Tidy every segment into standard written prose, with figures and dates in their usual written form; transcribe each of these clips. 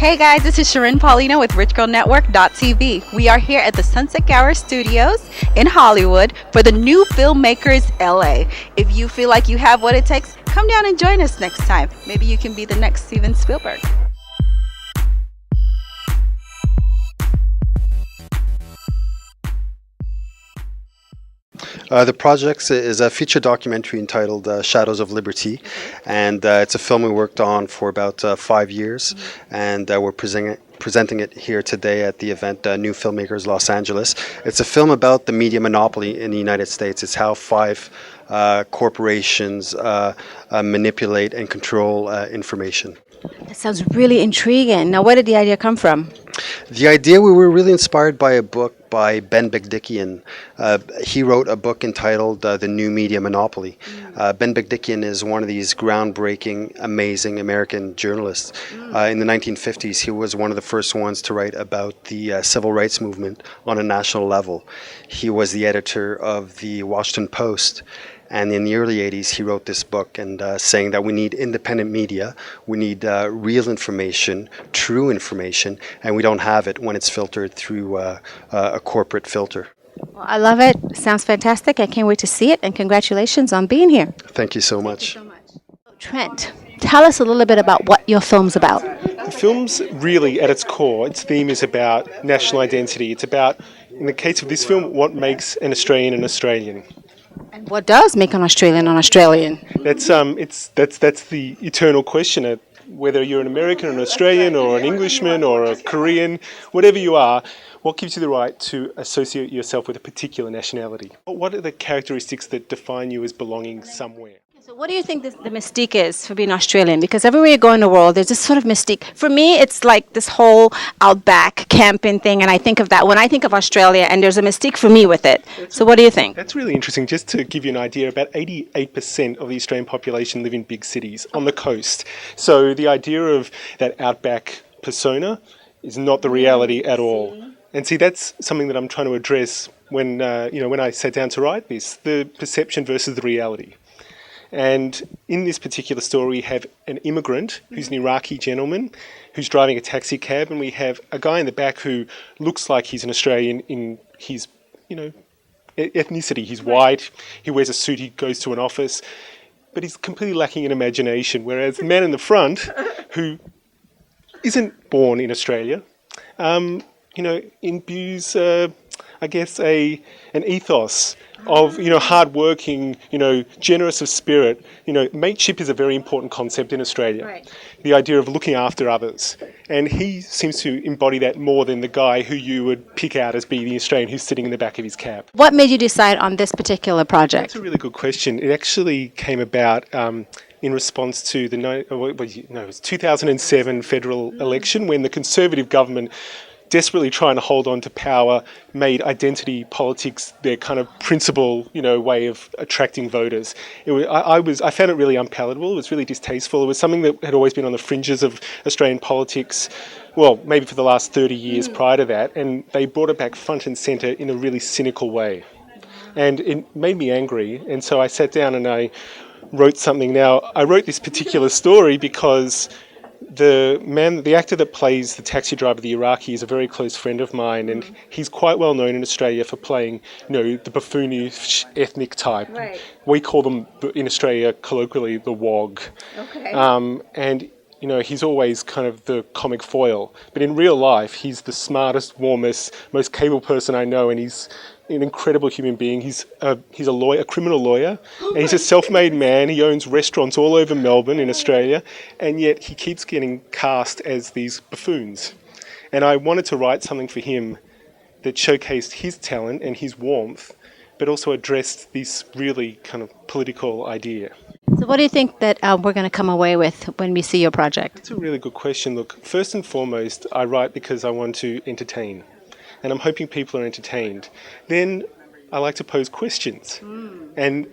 Hey guys, this is Sharon Paulino with Network.tv. We are here at the Sunset Gower Studios in Hollywood for the New Filmmakers LA. If you feel like you have what it takes, come down and join us next time. Maybe you can be the next Steven Spielberg. The project is a feature documentary entitled Shadows of Liberty, and it's a film we worked on for about 5 years, and we're presenting it here today at the event New Filmmakers Los Angeles. It's a film about the media monopoly in the United States. It's how five corporations manipulate and control information. That sounds really intriguing. Now, where did the idea come from? The idea, we were really inspired by a book by Ben Bigdickian. He wrote a book entitled The New Media Monopoly. Ben Bigdickian is one of these groundbreaking, amazing American journalists. In the 1950s, he was one of the first ones to write about the civil rights movement on a national level. He was the editor of the Washington Post. And in the early 80s, he wrote this book and saying that we need independent media, we need real information, true information, and we don't have it when it's filtered through a corporate filter. Well, I love it. Sounds fantastic. I can't wait to see it, and congratulations on being here. Thank you so much. Thank you so much. Trent, tell us a little bit about what your film's about. The film's really, at its core, its theme is about national identity. It's about, in the case of this film, what makes an Australian an Australian. And what does make an Australian an Australian? That's the eternal question. Whether you're an American, an Australian, or an Englishman, or a Korean, whatever you are, what gives you the right to associate yourself with a particular nationality? What are the characteristics that define you as belonging somewhere? So what do you think the mystique is for being Australian? Because everywhere you go in the world, there's this sort of mystique. For me, it's like this whole outback camping thing, and I think of that when I think of Australia, and there's a mystique for me with it. So what do you think? That's really interesting. Just to give you an idea, about 88% of the Australian population live in big cities on the coast. So the idea of that outback persona is not the reality at all. And see, that's something that I'm trying to address when when I sat down to write this, the perception versus the reality. And in this particular story, we have an immigrant who's an Iraqi gentleman who's driving a taxi cab, and we have a guy in the back who looks like he's an Australian in his, ethnicity. He's white, he wears a suit, he goes to an office, but he's completely lacking in imagination, whereas the man in the front, who isn't born in Australia, imbues, an ethos of, hardworking, generous of spirit. Mateship is a very important concept in Australia. Right. The idea of looking after others. And he seems to embody that more than the guy who you would pick out as being the Australian who's sitting in the back of his cab. What made you decide on this particular project? That's a really good question. It actually came about in response to the 2007 federal election, when the Conservative government, desperately trying to hold on to power, made identity politics their kind of principal, way of attracting voters. I found it really unpalatable. It was really distasteful. It was something that had always been on the fringes of Australian politics, well, maybe for the last 30 years prior to that, and they brought it back front and centre in a really cynical way. And it made me angry, and so I sat down and I wrote something. Now, I wrote this particular story because the actor that plays the taxi driver, the Iraqi, is a very close friend of mine, and he's quite well known in Australia for playing, the buffoonish ethnic type. Right. We call them in Australia colloquially the wog. Okay. And he's always kind of the comic foil, but in real life, he's the smartest, warmest, most capable person I know, and he's an incredible human being. He's a lawyer, a criminal lawyer, and he's a self-made man. He owns restaurants all over Melbourne in Australia, and yet he keeps getting cast as these buffoons. And I wanted to write something for him that showcased his talent and his warmth, but also addressed this really kind of political idea. So what do you think that we're going to come away with when we see your project? That's a really good question. Look, first and foremost, I write because I want to entertain. And I'm hoping people are entertained. Then I like to pose questions. And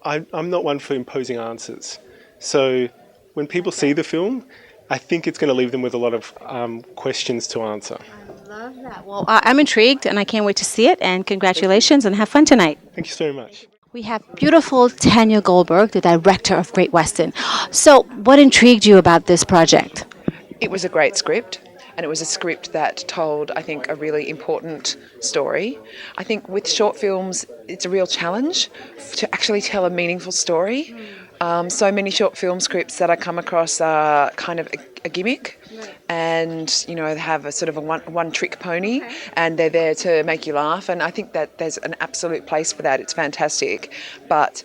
I'm not one for imposing answers. So when people see the film, I think it's going to leave them with a lot of questions to answer. I love that. Well, I'm intrigued, and I can't wait to see it. And congratulations, and have fun tonight. Thank you so much. We have beautiful Tanya Goldberg, the director of Great Western. So what intrigued you about this project? It was a great script, and it was a script that told, I think, a really important story. I think with short films, it's a real challenge to actually tell a meaningful story. So many short film scripts that I come across are kind of a gimmick, and have a sort of a one trick pony, and they're there to make you laugh. And I think that there's an absolute place for that. It's fantastic, but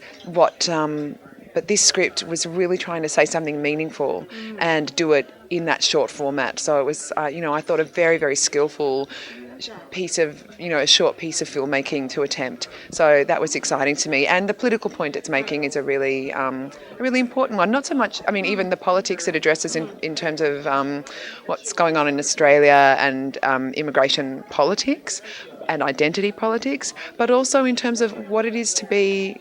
but this script was really trying to say something meaningful and do it in that short format. So it was, I thought a very, very skillful piece of, a short piece of filmmaking to attempt. So that was exciting to me. And the political point it's making is a really important one. Not so much, even the politics it addresses in terms of what's going on in Australia and immigration politics and identity politics, but also in terms of what it is to be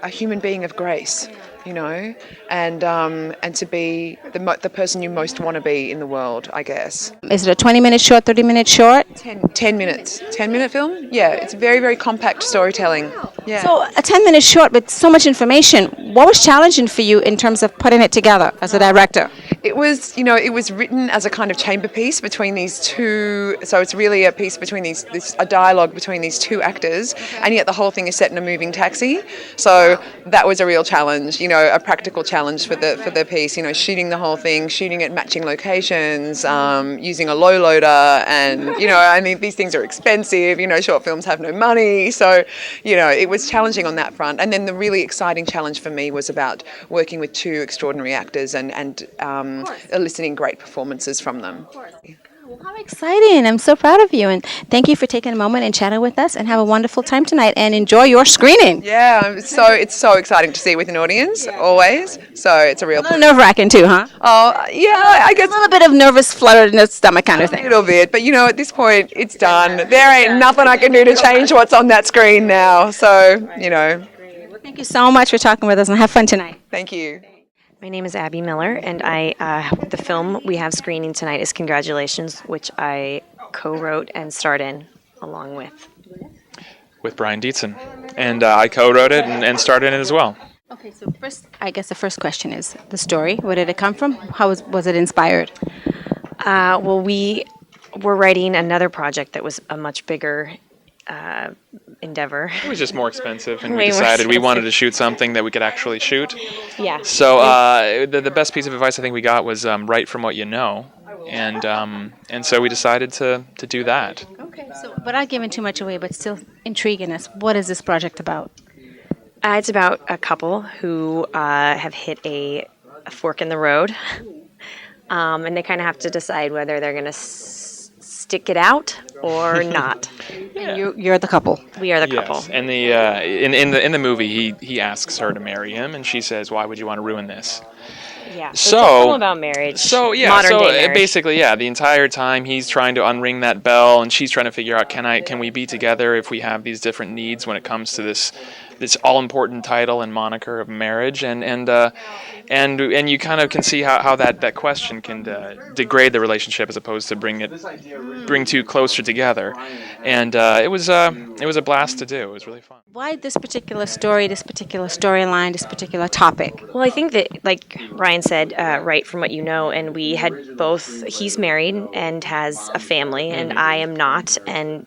a human being of grace, and to be the person you most want to be in the world, I guess. Is it a 20-minute short, 30-minute short? 10 minutes. 10-minute film? Yeah, it's very, very compact storytelling. Yeah. So a 10-minute short with so much information, what was challenging for you in terms of putting it together as a director? It was, it was written as a kind of chamber piece between these two. So it's really a piece between a dialogue between these two actors, and yet the whole thing is set in a moving taxi. So that was a real challenge, a practical challenge for the piece. Shooting the whole thing, shooting at matching locations, using a low loader, and these things are expensive. Short films have no money, so it was challenging on that front. And then the really exciting challenge for me was about working with two extraordinary actors and eliciting great performances from them. Well, how exciting. I'm so proud of you. And thank you for taking a moment and chatting with us, and have a wonderful time tonight and enjoy your screening. Yeah, it's so exciting to see with an audience, always. So it's a real... A little nerve-wracking too, huh? Oh, yeah, I guess... A little bit of nervous flutter in the stomach kind of thing. A little bit, but at this point, it's done. There ain't nothing I can do to change what's on that screen now. So, Well, thank you so much for talking with us, and have fun tonight. Thank you. My name is Abby Miller, and the film we have screening tonight is Congratulations, which I co-wrote and starred in along with Brian Dietzen. And I co-wrote it and starred in it as well. Okay, so first, I guess the first question is the story. Where did it come from? How was it inspired? Well, we were writing another project that was a much bigger endeavor. It was just more expensive, and Way we more decided we expensive. wanted to shoot something that we could actually shoot. Yeah. So the best piece of advice I think we got was write from what you know, and so we decided to do that. Okay, so without giving too much away, but still intriguing us, what is this project about? It's about a couple who have hit a fork in the road, and they kind of have to decide whether they're going to stick it out or not. And you're the couple. We are the Yes. couple. And in the movie, he asks her to marry him, and she says, "Why would you want to ruin this?" Yeah. So it's all about marriage. So yeah, Modern so day marriage. basically, yeah, the entire time he's trying to unring that bell, and she's trying to figure out, can we be together if we have these different needs when it comes to this all important title and moniker of marriage, and you kind of can see how that question can degrade the relationship as opposed to bring two closer together, and it was a blast to do. It was really fun. Why this particular story, this particular storyline, this particular topic? Well, I think that, like Ryan said, write from what you know, and we had both. He's married and has a family, and I am not, and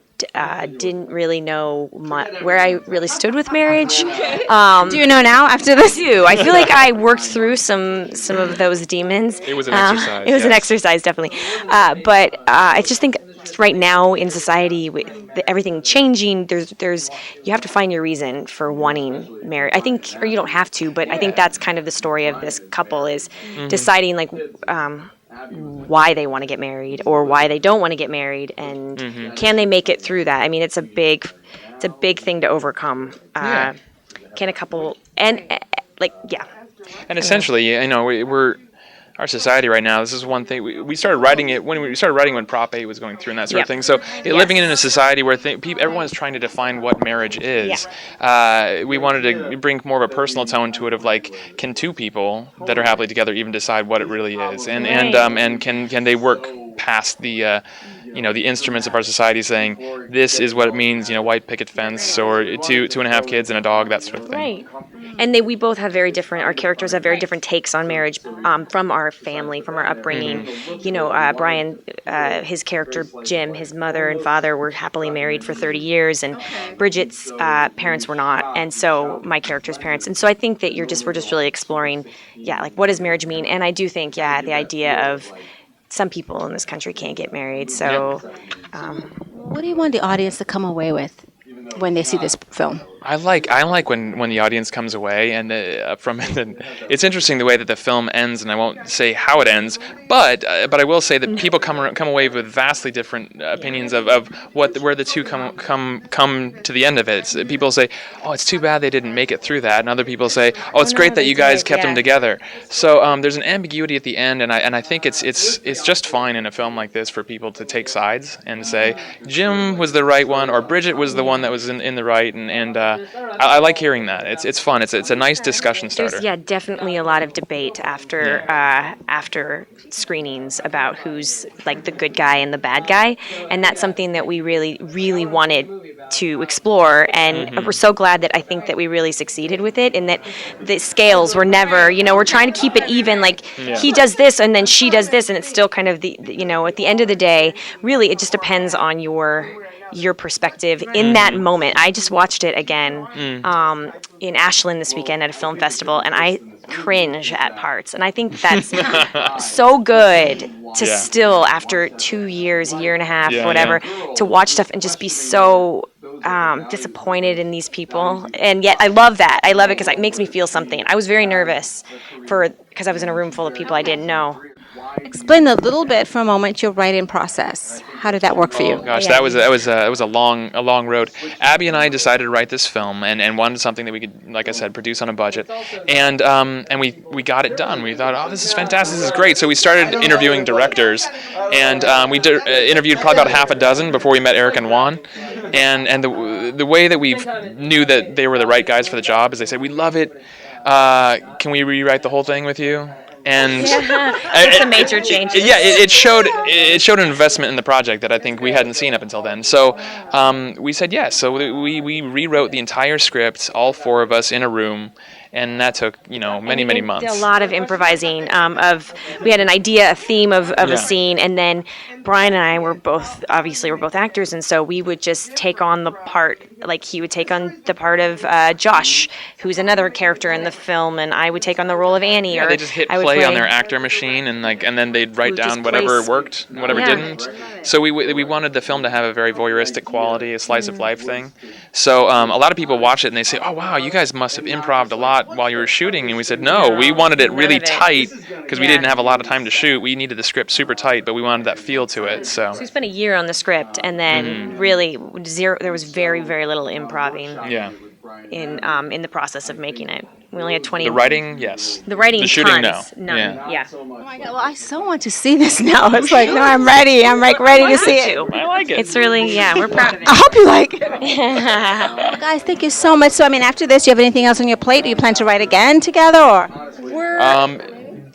didn't really know where I really stood with marriage. Do you know now after this? I do. I feel like I worked through some of those demons. It was an exercise. It was an yes. exercise, definitely. But I just think right now in society, with everything changing, there's you have to find your reason for wanting marriage. I think, or you don't have to, but I think that's kind of the story of this couple is deciding why they want to get married or why they don't want to get married, and can they make it through that? I mean, it's a big thing to overcome. Can a couple and And essentially, we're our society right now. This is one thing we started writing it when Prop 8 was going through and that sort of thing. So living in a society where everyone is trying to define what marriage is, we wanted to bring more of a personal tone to it of like, can two people that are happily together even decide what it really is, and can they work past the the instruments of our society saying this is what it means, white picket fence or two and a half kids and a dog, that sort of thing. Right. And we both have our characters have very different takes on marriage from our family, from our upbringing. Brian, his character, Jim, his mother and father were happily married for 30 years, and Bridget's parents were not, and so my character's parents. And so I think that we're just really exploring, like what does marriage mean? And I do think, the idea of some people in this country can't get married, so... What do you want the audience to come away with when they see this film? I like when the audience comes away and from it. And it's interesting the way that the film ends, and I won't say how it ends, but I will say that people come away with vastly different opinions of where the two come to the end of it. People say, "Oh, it's too bad they didn't make it through that," and other people say, "Oh, it's great that you guys kept them together." So there's an ambiguity at the end, and I think it's just fine in a film like this for people to take sides and say Jim was the right one or Bridget was the one that was in the right, and I like hearing that. It's fun. It's a nice discussion starter. There's definitely a lot of debate after screenings about who's like the good guy and the bad guy, and that's something that we really, really wanted to explore, and we're so glad that I think that we really succeeded with it, and that the scales were never, we're trying to keep it even, like he does this and then she does this, and it's still kind of at the end of the day, really it just depends on your perspective in that moment. I just watched it again in Ashland this weekend at a film festival, and I cringe at parts, and I think that's so good to still, after 2 years, a year and a half, whatever, to watch stuff and just be so disappointed in these people. And yet I love that. I love it because it makes me feel something. I was very nervous because I was in a room full of people I didn't know. Explain a little bit for a moment your writing process. How did that work for you? Oh gosh, that was a long road. Abby and I decided to write this film and wanted something that we could, like I said, produce on a budget, and we got it done. We thought, oh, this is fantastic, this is great. So we started interviewing directors, and we interviewed probably about half a dozen before we met Eric and Juan, and the way that we knew that they were the right guys for the job is they said, we love it. Can we rewrite the whole thing with you? And it's a major change. It showed an investment in the project that I think we hadn't seen up until then. So we said yes. So we rewrote the entire script, all four of us in a room, and that took many months. A lot of improvising. We had an idea, a theme of a scene, and then Brian and I were both actors, and so we would just take on the part. Like he would take on the part of Josh, who's another character in the film, and I would take on the role of Annie. Yeah, they just hit play on their actor machine, and then they'd write down whatever worked and whatever didn't. So we wanted the film to have a very voyeuristic quality, a slice of life thing. So a lot of people watch it and they say, "Oh wow, you guys must have improv'd a lot while you were shooting." And we said, "No, we wanted it really tight because we didn't have a lot of time to shoot. We needed the script super tight, but we wanted that feel to it." So we spent a year on the script, and then really there was very, very little improving. In the process of making it. We only had 20. The writing, yes. The writing, the shooting, tons. no. None. Yeah. Oh my God! Well, I so want to see this now. It's like, no, I'm ready. I'm like ready to see it. I like it. It's really, we're proud of it. I hope you like it. Well, guys, thank you so much. So, I mean, after this, do you have anything else on your plate? Do you plan to write again together, or?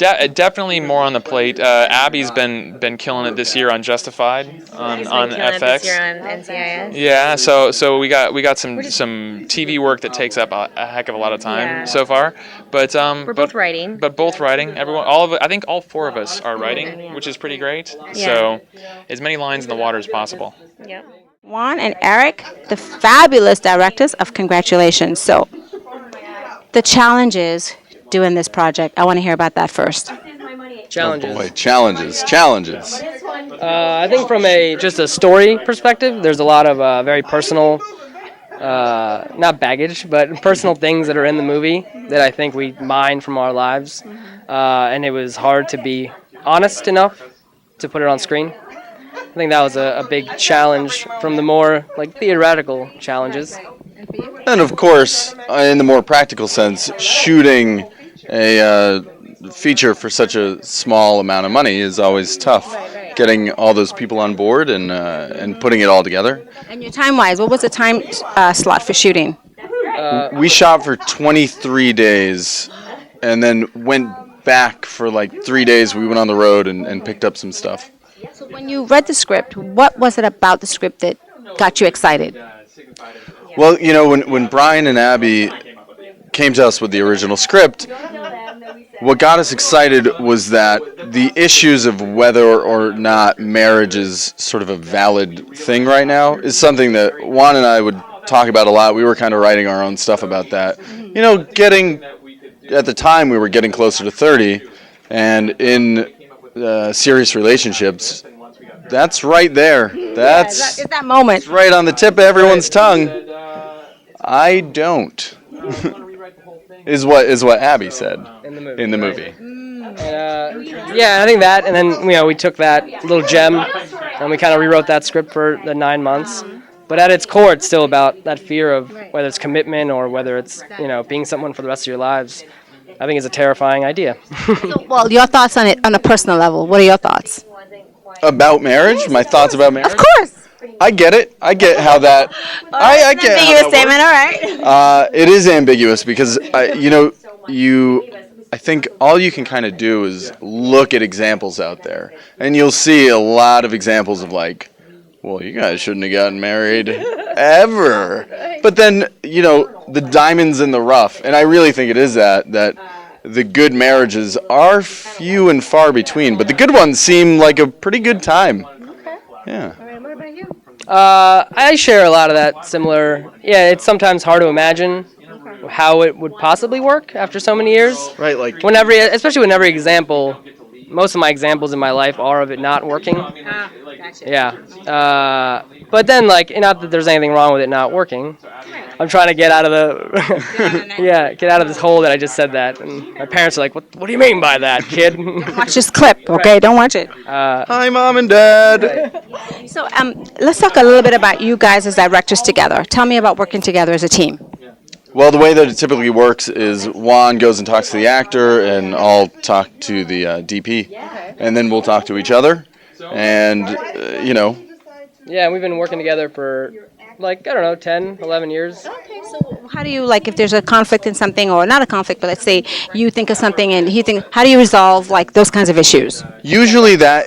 Definitely more on the plate. Abby's been killing it this year on Justified on FX. This year on NCIS. Yeah, so we got some TV work that takes up a heck of a lot of time so far. But we're both writing. But both writing. I think all four of us are writing, which is pretty great. Yeah. So as many lines in the water as possible. Yep. Juan and Eric, the fabulous directors of Congratulations. So, the challenges doing this project. I want to hear about that first. Challenges. Oh boy, challenges. I think from just a story perspective, there's a lot of very personal, not baggage, but personal things that are in the movie that I think we mine from our lives. And it was hard to be honest enough to put it on screen. I think that was a big challenge from the more theoretical challenges. And of course, in the more practical sense, shooting a feature for such a small amount of money is always tough. Getting all those people on board and putting it all together. And your time-wise, what was the time slot for shooting? We shot for 23 days and then went back for 3 days. We went on the road and picked up some stuff. When you read the script, what was it about the script that got you excited? Well, when Brian and Abby came to us with the original script, what got us excited was that the issues of whether or not marriage is sort of a valid thing right now is something that Juan and I would talk about a lot. We were kind of writing our own stuff about that. At the time, we were getting closer to 30, and in serious relationships, that's right there. That's It's that moment. right on the tip of everyone's tongue. I don't. is what Abby said in the movie. Yeah, I think that, and then we took that little gem and we kind of rewrote that script for the 9 months. But at its core, it's still about that fear of whether it's commitment or whether it's being someone for the rest of your lives. I think it's a terrifying idea. Well, your thoughts on it on a personal level. What are your thoughts? About marriage? My thoughts about marriage? Of course. I get it. I get how that. I get how that statement. works. All right. It is ambiguous because I think all you can kind of do is look at examples out there, and you'll see a lot of examples of well, you guys shouldn't have gotten married ever. But then the diamonds in the rough, and I really think it is that the good marriages are few and far between, but the good ones seem like a pretty good time. Okay. Yeah. All right. What about you? I share a lot of that similar. Yeah, it's sometimes hard to imagine how it would possibly work after so many years. Right, Especially when every example, most of my examples in my life are of it not working. Gotcha. Yeah. But then, not that there's anything wrong with it not working. I'm trying to get out of get out of this hole that I just said that. And my parents are like, what do you mean by that, kid? Watch this clip, okay? Don't watch it. Hi, Mom and Dad. So let's talk a little bit about you guys as directors together. Tell me about working together as a team. Well, the way that it typically works is Juan goes and talks to the actor, and I'll talk to the DP, and then we'll talk to each other, and Yeah, we've been working together for 10, 11 years. Okay, so how do you, if there's a conflict in something, or not a conflict, but let's say you think of something and he thinks, how do you resolve those kinds of issues? Usually the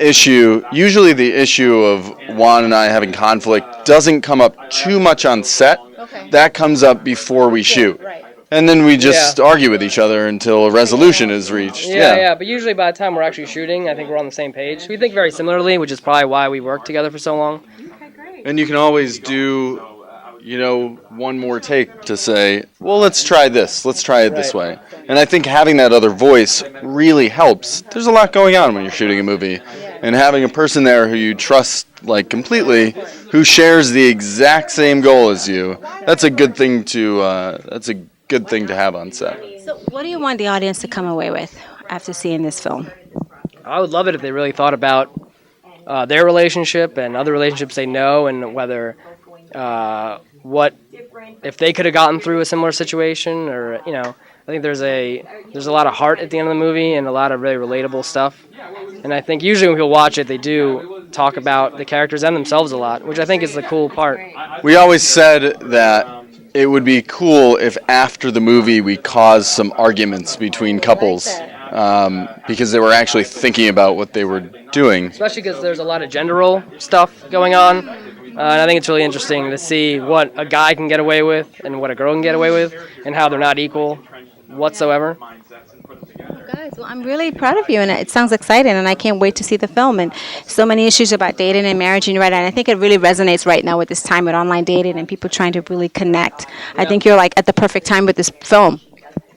issue of Juan and I having conflict doesn't come up too much on set. Okay. That comes up before we shoot. Right. And then we just argue with each other until a resolution is reached. Yeah, but usually by the time we're actually shooting, I think we're on the same page. We think very similarly, which is probably why we work together for so long. Okay, great. And you can always do, one more take to say, well, let's try this. Let's try it this way. And I think having that other voice really helps. There's a lot going on when you're shooting a movie. And having a person there who you trust, completely, who shares the exact same goal as you, that's a good thing to have on set. So what do you want the audience to come away with after seeing this film? I would love it if they really thought about their relationship and other relationships they know, and whether if they could have gotten through a similar situation, or I think there's a lot of heart at the end of the movie and a lot of really relatable stuff. And I think usually when people watch it, they do talk about the characters and themselves a lot, which I think is the cool part. We always said that it would be cool if after the movie we caused some arguments between couples, because they were actually thinking about what they were doing. Especially because there's a lot of gender role stuff going on. And I think it's really interesting to see what a guy can get away with and what a girl can get away with, and how they're not equal whatsoever. Guys, well, I'm really proud of you, and it sounds exciting, and I can't wait to see the film. And so many issues about dating and marriage, and you're right, and I think it really resonates right now with this time with online dating and people trying to really connect. I think you're at the perfect time with this film.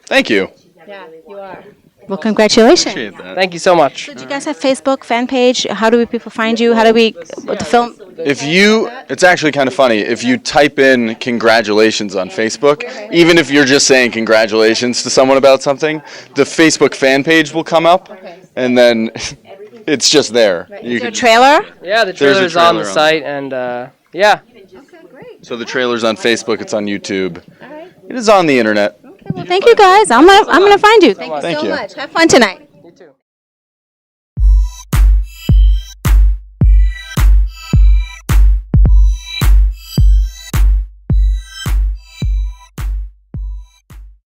Thank you. Yeah, you are. Well, congratulations. Appreciate that. Thank you so much. So do you guys have Facebook fan page? How do people find you? How do we with the film? It's actually kind of funny. If you type in congratulations on Facebook, even if you're just saying congratulations to someone about something, the Facebook fan page will come up, and then it's just there. Is there a trailer? Yeah, the trailer's on the site, and yeah. Okay, great. So the trailer's on Facebook, it's on YouTube. It is on the internet. Okay, well, thank you guys. I'm gonna find you. Thank you so Thank you. much. Have fun tonight.